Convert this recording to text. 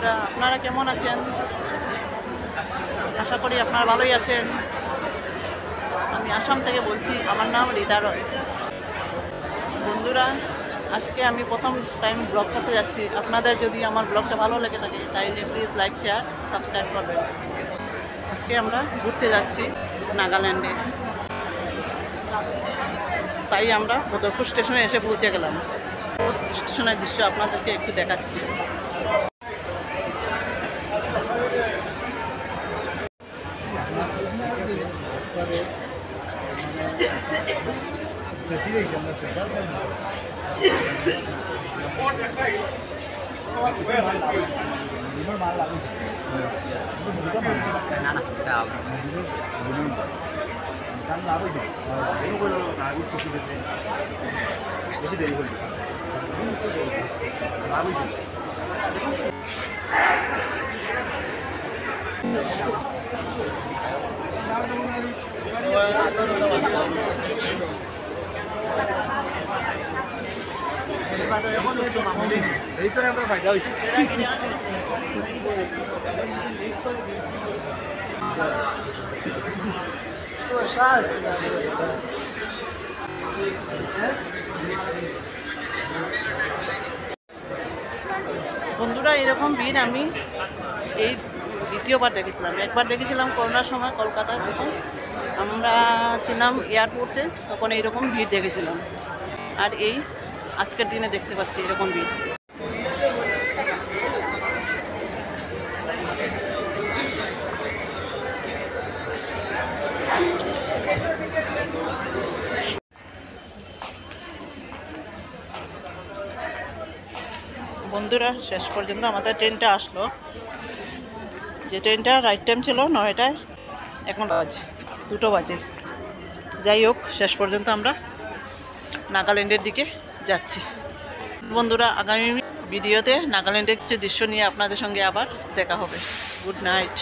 বন্ধুরা, আপনারা কেমন আছেন? আশা করি আপনারা ভালোই আছেন। আমি আসাম থেকে বলছি, আমার নাম রিতা রয়। বন্ধুরা, আজকে আমি প্রথম টাইম ব্লগ করতে যাচ্ছি। আপনাদের যদি আমার ব্লগটা ভালো লেগে থাকে তাইলে প্লিজ লাইক, শেয়ার, সাবস্ক্রাইব করবেন। আজকে আমরা ঘুরতে যাচ্ছি নাগাল্যান্ডে, তাই আমরা উদয়পুর স্টেশনে এসে পৌঁছে গেলাম। স্টেশনের দৃশ্য আপনাদেরকে একটু দেখাচ্ছি। এইটাই আমরা ফায়দা হয়েছে। বন্ধুরা, এরকম ভিড় আমি এই দ্বিতীয়বার দেখেছিলাম। একবার দেখেছিলাম করোনার সময় কলকাতায়, তখন আমরা ছিলাম এয়ারপোর্টে, তখন এইরকম ভিড় দেখেছিলাম। আর এই আজকের দিনে দেখতে পাচ্ছি এরকম ভিড়। বন্ধুরা, শেষ পর্যন্ত আমাদের ট্রেনটা আসলো। যে ট্রেনটা রাইট টাইম ছিল 9টায়, এখন 2টো বাজে। যাই হোক, শেষ পর্যন্ত আমরা নাগাল্যান্ডের দিকে যাচ্ছি। বন্ধুরা, আগামী ভিডিওতে নাগাল্যান্ডের কিছু দৃশ্য নিয়ে আপনাদের সঙ্গে আবার দেখা হবে। Good night.